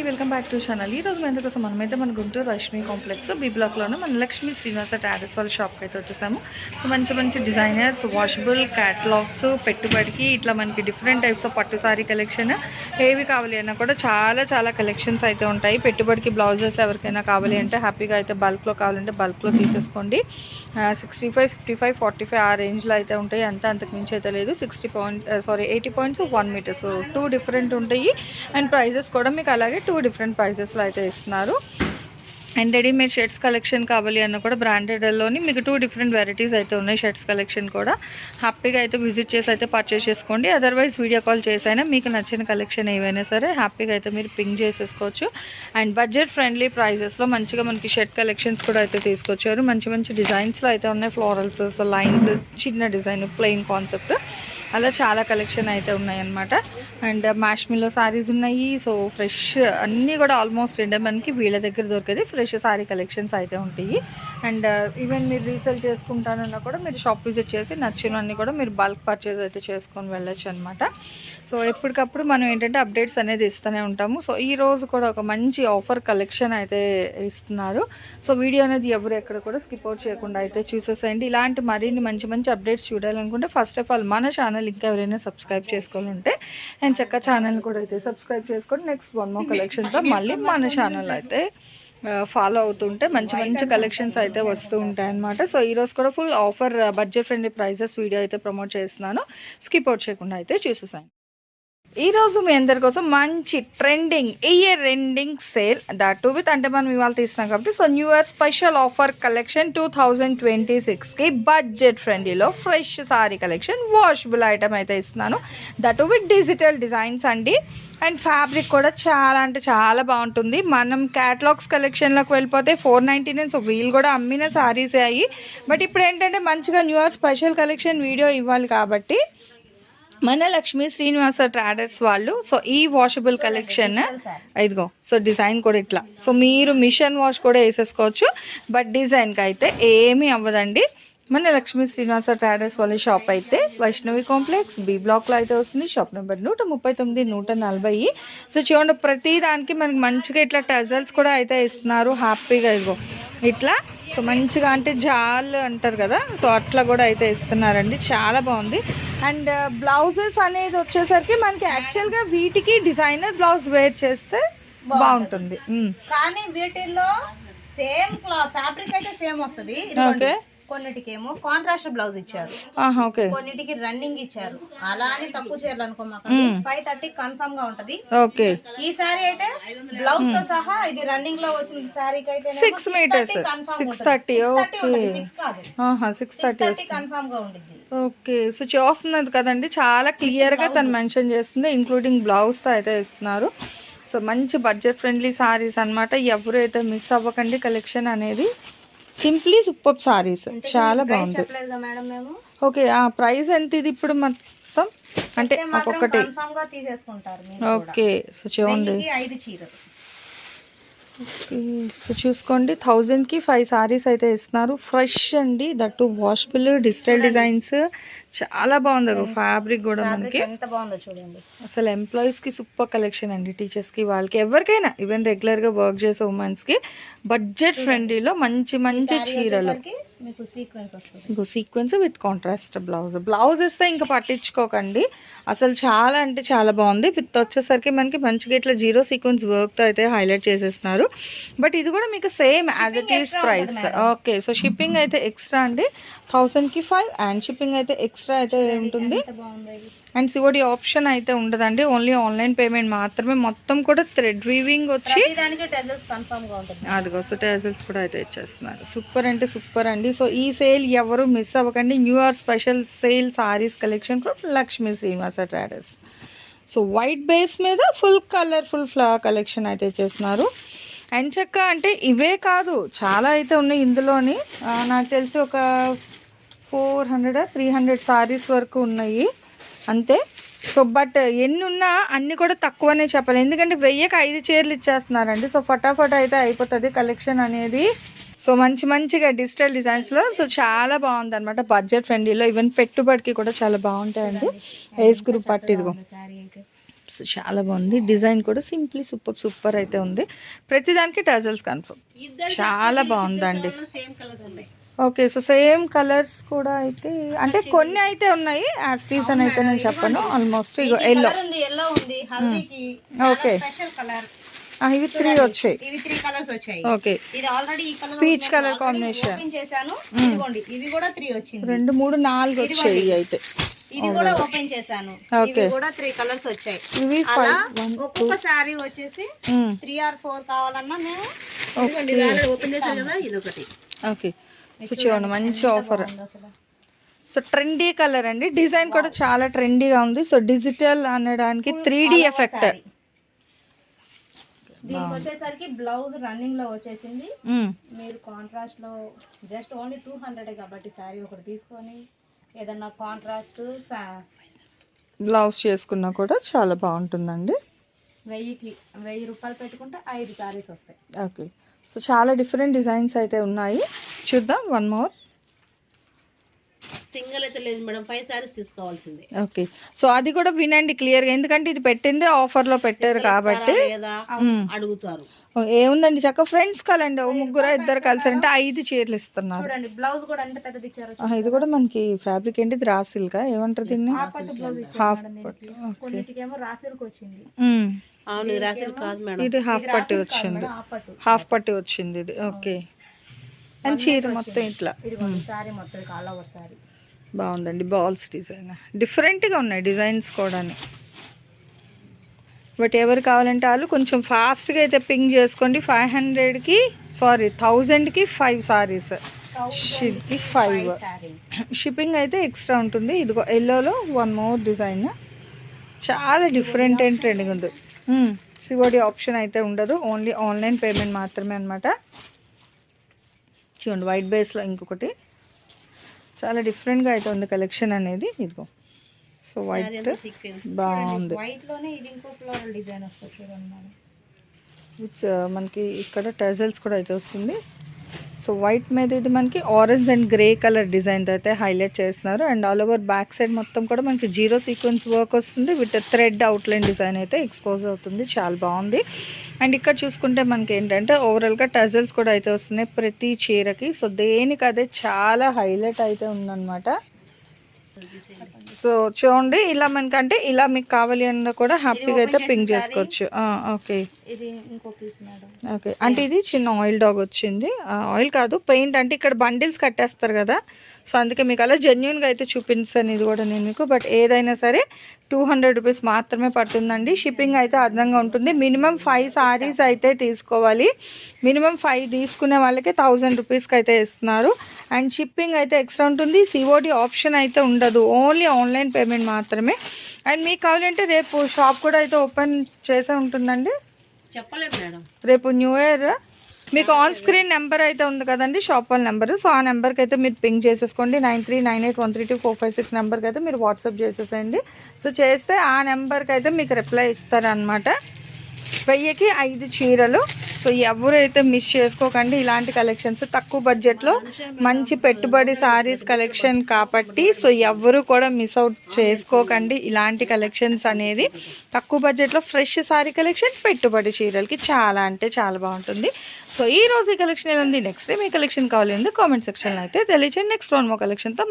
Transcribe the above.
Welcome back to channel. ఈ రోజు మేము కోసం మనమైతే మన గుంటూరు వైష్ణవి కాంప్లెక్స్ బి బ్లాక్లోనే మన లక్ష్మీ శ్రీనివాస ట్యాడర్స్ వాళ్ళ షాప్కి అయితే వచ్చేసాము. సో మంచి మంచి డిజైనర్స్, వాషబుల్ క్యాటలాగ్స్, పెట్టుబడికి ఇట్లా మనకి డిఫరెంట్ టైప్స్ ఆఫ్ పట్టు సారీ కలెక్షన్ ఏవి కావాలి అన్నా కూడా చాలా కలెక్షన్స్ అయితే ఉంటాయి. పెట్టుబడికి బ్లౌజెస్ ఎవరికైనా కావాలి అంటే హ్యాపీగా అయితే బల్క్లో కావాలంటే బల్క్లో తీసేసుకోండి. 65, 55, 45 ఆ రేంజ్లో అయితే ఉంటాయి. అంతకు మించి అయితే లేదు. 80 పాయింట్స్ 1 మీటర్. సో 2 డిఫరెంట్ ఉంటాయి. అండ్ ప్రైజెస్ కూడా మీకు అలాగే 2 డిఫరెంట్ ప్రైజెస్లో అయితే ఇస్తున్నారు. అండ్ రెడీమేడ్ షర్ట్స్ కలెక్షన్ కావాలి అన్న కూడా బ్రాండెడ్లోని మీకు 2 డిఫరెంట్ వెరైటీస్ అయితే ఉన్నాయి. షర్ట్స్ కలెక్షన్ కూడా హ్యాపీగా అయితే విజిట్ చేసి అయితే పర్చేస్ చేసుకోండి. అదర్వైజ్ వీడియో కాల్ చేసైనా మీకు నచ్చిన కలెక్షన్ ఏవైనా సరే హ్యాపీగా అయితే మీరు పింక్ చేసేసుకోవచ్చు. అండ్ బడ్జెట్ ఫ్రెండ్లీ ప్రైజెస్లో మంచిగా మనకి షర్ట్ కలెక్షన్స్ కూడా అయితే తీసుకొచ్చారు. మంచి డిజైన్స్లో అయితే ఉన్నాయి. ఫ్లోరల్స్, సో లైన్స్, చిన్న డిజైన్, ప్లెయిన్ కాన్సెప్ట్, అలా చాలా కలెక్షన్ అయితే ఉన్నాయన్నమాట. అండ్ మ్యాష్మిల్లో శారీస్ ఉన్నాయి. సో ఫ్రెష్ అన్నీ కూడా ఆల్మోస్ట్ మనకి వీళ్ళ దగ్గర దొరికేది ఫ్రెష్ శారీ కలెక్షన్స్ అయితే ఉంటాయి. అండ్ ఈవెన్ మీరు రీసేల్ చేసుకుంటానన్నా కూడా మీరు షాప్ విజిట్ చేసి నచ్చినవన్నీ కూడా మీరు బల్క్ పర్చేజ్ అయితే చేసుకొని వెళ్ళొచ్చు అనమాట. సో ఎప్పటికప్పుడు మనం ఏంటంటే అప్డేట్స్ అనేది ఇస్తూనే ఉంటాము. సో ఈ రోజు కూడా ఒక మంచి ఆఫర్ కలెక్షన్ అయితే ఇస్తున్నారు. సో వీడియో అనేది ఎవరు ఎక్కడ కూడా స్కిప్ అవుట్ చేయకుండా అయితే చూసేసేయండి. ఇలాంటి మరిన్ని మంచి అప్డేట్స్ చూడాలనుకుంటే ఫస్ట్ ఆఫ్ ఆల్ మన ఛానల్ ఇంకా ఎవరైనా సబ్స్క్రైబ్ చేసుకోవాలి ఉంటే అండ్ చక్క ఛానల్ కూడా అయితే సబ్స్క్రైబ్ చేసుకొని నెక్స్ట్ వన్ మోర్ కలెక్షన్తో మళ్ళీ మన ఛానల్ అయితే ఫాలో అవుతుంటే మంచి కలెక్షన్స్ అయితే వస్తూ ఉంటాయి అన్నమాట. సో ఈరోజు కూడా full offer budget friendly prices video అయితే ప్రమోట్ చేస్తున్నాను. స్కిప్ అవుట్ చేయకుండా అయితే చూసేసాను. ఈరోజు మీ అందరి కోసం మంచి trending year ending sale that with అంటే మనం ఇవాళ తీసినాం కాబట్టి so new year special offer collection 2026కి బడ్జెట్ ఫ్రెండ్లీలో fresh sari collection washable item అయితే ఇస్తున్నాను. దట్ విత్ డిజిటల్ డిజైన్స్ అండి. అండ్ ఫ్యాబ్రిక్ కూడా చాలా అంటే చాలా బాగుంటుంది. మనం క్యాటలాగ్స్ కలెక్షన్లోకి వెళ్ళిపోతే 499. సో వీళ్ళు కూడా అమ్మిన సారీసే అయ్యి. బట్ ఇప్పుడు ఏంటంటే మంచిగా new year special collection video ఇవ్వాలి కాబట్టి మన లక్ష్మీ శ్రీనివాస ట్రాడర్స్ వాళ్ళు సో ఈ వాషబుల్ కలెక్షన్ ఇదిగో. సో డిజైన్ కూడా ఇట్లా. సో మీరు మిషన్ వాష్ కూడా వేసేసుకోవచ్చు. బట్ డిజైన్కి అయితే ఏమీ అవ్వదండి. మన లక్ష్మీ శ్రీనివాస ట్రాడర్స్ వాళ్ళ షాప్ అయితే వైష్ణవి కాంప్లెక్స్ బి బ్లాక్లో అయితే వస్తుంది. Shop number 139, 140. సో చూడండి ప్రతి దానికి మనకి మంచిగా ఇట్లా టజల్స్ కూడా అయితే ఇస్తున్నారు. హ్యాపీగా ఇదిగో ఇట్లా. సో మంచిగా అంటే జాల్ అంటారు కదా, సో అట్లా కూడా అయితే ఇస్తున్నారండి. చాలా బాగుంది. అండ్ బ్లౌజెస్ అనేది వచ్చేసరికి మనకి యాక్చువల్గా వీటికి డిజైనర్ బ్లౌజ్ వేర్ చేస్తే బాగుంటుంది. కానీ వీటిల్లో సేమ్ ఫ్యాబ్రిక్ అయితే సేమ్ వస్తుంది. ఓకే. కొన్నిటికేమో కాంట్రాస్ట్ బ్లౌజ్ ఇచ్చారు, కొన్నిటికి రన్నింగ్ ఇచ్చారు. అలా అని తక్కువ చేయాలి అనుకోమాకండి. 530 కన్ఫర్మ్ గా ఉంటది. ఓకే. ఈ సారీ అయితే బ్లౌజ్ తో సహా ఇది రన్నింగ్ లో వచ్చిన సారీకి అయితే 6 మీటర్స్ 630. ఓకే. 630 కన్ఫర్మ్ గా ఉంటుంది. ఓకే. సో చూస్తున్నది కదండి, చాలా క్లియర్ గా తను మెన్షన్ చేస్తుంది. ఇంక్లూడింగ్ బ్లౌజ్ తో అయితే ఇస్తున్నారు. సో మంచి బడ్జెట్ ఫ్రెండ్లీ సారీస్ అనమాట. ఎవరు అయితే మిస్ అవ్వకండి. కలెక్షన్ అనేది సింప్లీ సూపర్ సారీస్ చాలా బాగుంది. ఓకే. ఆ ప్రైస్ ఎంత ఇది ఇప్పుడు మొత్తం అంటే ఒక్కొక్కటి? ఓకే. సో చూడండి. ఓకే. సో చూసుకోండి 1000కి 5 సారీస్ అయితే ఇస్తున్నారు. ఫ్రెష్ అండి. దట్టు వాషబుల్ డిజిటల్ డిజైన్స్ చాలా బాగుంది. ఫ్యాబ్రిక్ కూడా మనకి ఎంత బాగుందో చూడండి. అసలు ఎంప్లాయీస్కి సూపర్ కలెక్షన్ అండి. టీచర్స్కి, వాళ్ళకి, ఎవరికైనా ఈవెన్ రెగ్యులర్గా వర్క్ చేసే ఉమెన్స్కి బడ్జెట్ ఫ్రెండ్లీలో మంచి చీరలు. ఇంకో సీక్వెన్స్ విత్ కాంట్రాస్ట్ బ్లౌజ్ ఇస్తే ఇంకా పట్టించుకోకండి. అసలు చాలా అంటే చాలా బాగుంది. విత్ వచ్చేసరికి మనకి మంచిగా ఇట్లా 0 సీక్వెన్స్ వర్క్తో అయితే హైలైట్ చేసేస్తున్నారు. బట్ ఇది కూడా మీకు same as it is price. Okay. So shipping అయితే ఎక్స్ట్రా అండి. 1000కి 5 అండ్ షిప్పింగ్ అయితే ఎక్స్ట్రా అయితే ఉంటుంది. అండ్ సిఓడి ఆప్షన్ అయితే ఉండదండి. ఓన్లీ ఆన్లైన్ పేమెంట్ మాత్రమే. మొత్తం కూడా థ్రెడ్ వీవింగ్ వచ్చి అదిగో. సో టెజల్స్ కూడా అయితే ఇచ్చేస్తున్నారు. సూపర్ అంటే సూపర్ అండి. సో ఈ సేల్ ఎవరు మిస్ అవ్వకండి. New year special sale saris collection from Lakshmi Srinivasa Traders. So white base మీద ఫుల్ కలర్ఫుల్ ఫ్లవర్ కలెక్షన్ అయితే చేస్తున్నారు. అండ్ చక్క అంటే ఇవే కాదు, చాలా అయితే ఉన్నాయి ఇందులోని. నాకు తెలిసి ఒక 400 300 సారీస్ వరకు ఉన్నాయి అంతే. సో బట్ ఎన్ని ఉన్నా అన్నీ కూడా తక్కువనే చెప్పాలి. ఎందుకంటే 1000కి 5 చీరలు ఇచ్చేస్తున్నారండి. సో ఫటాఫట్ అయితే అయిపోతుంది కలెక్షన్ అనేది. సో మంచిగా డిజిటల్ డిజైన్స్లో సో చాలా బాగుంది అనమాట. బడ్జెట్ ఫ్రెండ్లీలో ఈవెన్ పెట్టుబడికి కూడా చాలా బాగుంటాయండి. ఏజ్ గ్రూప్ పట్టు ఇదిగో. సో చాలా బాగుంది, డిజైన్ కూడా సింప్లీ సూపర్ అయితే ఉంది. ప్రతిదానికి టజల్స్ కన్ఫర్మ్, చాలా బాగుందండి. ఓకే, సో సేమ్ కలర్స్ కూడా అయితే అంటే కొన్ని అయితే ఉన్నాయి, యాజ్ రీజన్ అయితే నేను చెప్పను. ఆల్మోస్ట్ ఇగో ఎల్లో. ఓకే, ఇవి 3 వచ్చాయి. ఇవి 3 కలర్స్ వచ్చాయి. ఓకే, ఇది ఆల్రెడీ ఈ colour peach colour combination open చేశాను. ఇదిగోండి, ఇవి కూడా 3 వచ్చింది. 2 3 4 వచ్చాయి అయితే. ఇది కూడా ఓపెన్ చేశాను. ఇవి కూడా 3 కలర్స్ వచ్చాయి. ఇవి ఒక్కొక్క సారీ వచ్చేసి 3 or 4 కావాలన్నా మేము ఓపెన్ చేశాను కదా, ఇది ఒకటి. ఓకే, సో చూడండి మంచి ఆఫర్. సో ట్రెండీ కలర్ అండి, డిజైన్ కూడా చాలా ట్రెండీగా ఉంది. సో డిజిటల్ అనడానికి 3D ఎఫెక్ట్. దీనికి వచ్చేసరికి బ్లౌజ్ రన్నింగ్ లో వచ్చేసింది. మీరు కాంట్రాస్ట్ లో జస్ట్ ఓన్లీ 200 కాబట్టి సారీ ఒకటి తీసుకొని ఏదన్నా కాంట్రాస్ట్ బ్లౌజ్ చేసుకున్నా కూడా చాలా బాగుంటుందండి. 1000 రూపాయలు పెట్టుకుంటే 5 సారీస్ వస్తాయి. ఓకే, సో చాలా డిఫరెంట్ డిజైన్స్ అయితే ఉన్నాయి. చూద్దాం, వన్ మోర్. సింగిల్ అయితే లేదు మేడం, 5 సారీస్ తీసుకోవాల్సిందే. ఓకే, సో అది కూడా వినండి క్లియర్గా, ఎందుకంటే ఇది పెట్టింది ఆఫర్లో పెట్టారు కాబట్టి అడుగుతారు. ఏముందండి చక్క ఫ్రెండ్స్ కలండి, ముగ్గురు ఇద్దరు కలిసారంటే 5 చీరలు ఇస్తున్నారు. చూడండి బ్లౌజ్ కూడా ఎంత పెద్దది ఇచ్చారు. ఇది కూడా మనకి ఫ్యాబ్రిక్ ఏంటి, రా సిల్క్ ఏమంటారు దీన్ని, హాఫ్ కొన్నిటికేమో రా సిల్క్ వచ్చింది. అవును, రాసిల్ కాదు మేడం, ఇది హాఫ్ పట్టి వచ్చింది. హాఫ్ పట్టి వచ్చింది ఇది. ఓకే, అండ్ చీర మొత్తం ఇట్లా సారీ మొత్తం ఆల్ ఓవర్ సారీ బాగుందండి. బాల్స్ డిజైన్ డిఫరెంట్గా ఉన్నాయి డిజైన్స్ కూడా. బట్ ఎవరు కావాలంటే వాళ్ళు కొంచెం ఫాస్ట్గా అయితే పింక్ చేసుకోండి. 500కి 1000కి 5 సారీస్, 5 షిప్పింగ్ అయితే ఎక్స్ట్రా ఉంటుంది. ఇదిగో ఎల్లోలో 1 మోర్ డిజైన్, చాలా డిఫరెంట్ అండ్ ట్రెండింగ్ ఉంది. సిఓడి ఆప్షన్ అయితే ఉండదు, ఓన్లీ ఆన్లైన్ పేమెంట్ మాత్రమే అనమాట. చూడండి వైట్ బేస్లో ఇంకొకటి చాలా డిఫరెంట్గా అయితే ఉంది కలెక్షన్ అనేది. ఇదిగో సో వైట్ బాగుంది. విత్ మనకి ఇక్కడ టజల్స్ కూడా అయితే వస్తుంది. సో వైట్ మీద ఇది మనకి orange and grey colour design అయితే హైలైట్ చేస్తున్నారు. And all over back side మొత్తం కూడా మనకి 0 సీక్వెన్స్ వర్క్ వస్తుంది విత్ థ్రెడ్ అవుట్లైన్ డిజైన్ అయితే ఎక్స్పోజ్ అవుతుంది, చాలా బాగుంది. అండ్ ఇక్కడ చూసుకుంటే మనకి ఏంటంటే ఓవరాల్గా టజల్స్ కూడా అయితే వస్తున్నాయి ప్రతి చీరకి. సో దేనికి అదే చాలా హైలైట్ అయితే ఉందన్నమాట. సో చూడండి, ఇలా మనకంటే ఇలా మీకు కావాలి అన్న కూడా హ్యాపీగా అయితే పింక్ చేసుకోవచ్చు. ఓకే, ఓకే, అంటే ఇది చిన్న ఆయిల్ డాగ్ వచ్చింది. ఆయిల్ కాదు, పెయింట్. అంటే ఇక్కడ బండిల్స్ కట్టేస్తారు కదా, సో అందుకే మీకు అలా జెన్యున్గా అయితే చూపిస్తాను ఇది కూడా నేను మీకు. బట్ ఏదైనా సరే 200 రూపీస్ మాత్రమే పడుతుందండి. షిప్పింగ్ అయితే అదనంగా ఉంటుంది. మినిమం 5 సారీస్ అయితే తీసుకోవాలి. మినిమం 5 తీసుకునే వాళ్ళకి 1000 రూపీస్కి అయితే ఇస్తున్నారు. అండ్ షిప్పింగ్ అయితే ఎక్స్ట్రా ఉంటుంది. సిఓడి ఆప్షన్ అయితే ఉండదు, ఓన్లీ ఆన్లైన్ పేమెంట్ మాత్రమే. అండ్ మీకు కావాలంటే రేపు షాప్ కూడా అయితే ఓపెన్ చేసే ఉంటుందండి. చెప్పలేదు మేడం, రేపు న్యూ ఇయర్. మీకు ఆన్ స్క్రీన్ నెంబర్ అయితే ఉంది కదండి, షాప్ వాళ్ళ నెంబర్. సో ఆ నెంబర్కి అయితే మీరు పింక్ చేసేసుకోండి. 9398132456 నెంబర్కి అయితే మీరు వాట్సాప్ చేసేసేయండి. సో చేస్తే ఆ నెంబర్కి అయితే మీకు రిప్లై ఇస్తారనమాట. 1000కి 5 చీరలు. సో ఎవరైతే మిస్ చేసుకోకండి ఇలాంటి కలెక్షన్స్. తక్కువ బడ్జెట్లో మంచి పెట్టుబడి సారీస్ కలెక్షన్ కాబట్టి సో ఎవరు కూడా మిస్ అవుట్ చేసుకోకండి. ఇలాంటి కలెక్షన్స్ అనేది తక్కువ బడ్జెట్లో ఫ్రెష్ సారీ కలెక్షన్ పెట్టుబడి చీరలకి చాలా అంటే చాలా బాగుంటుంది. సో ఈ రోజు ఈ కలెక్షన్ ఎలా ఉంది, నెక్స్ట్ టైం ఈ కలెక్షన్ కావాలండి కామెంట్ సెక్షన్లో అయితే తెలియచేయండి. Next 1 more కలెక్షన్తో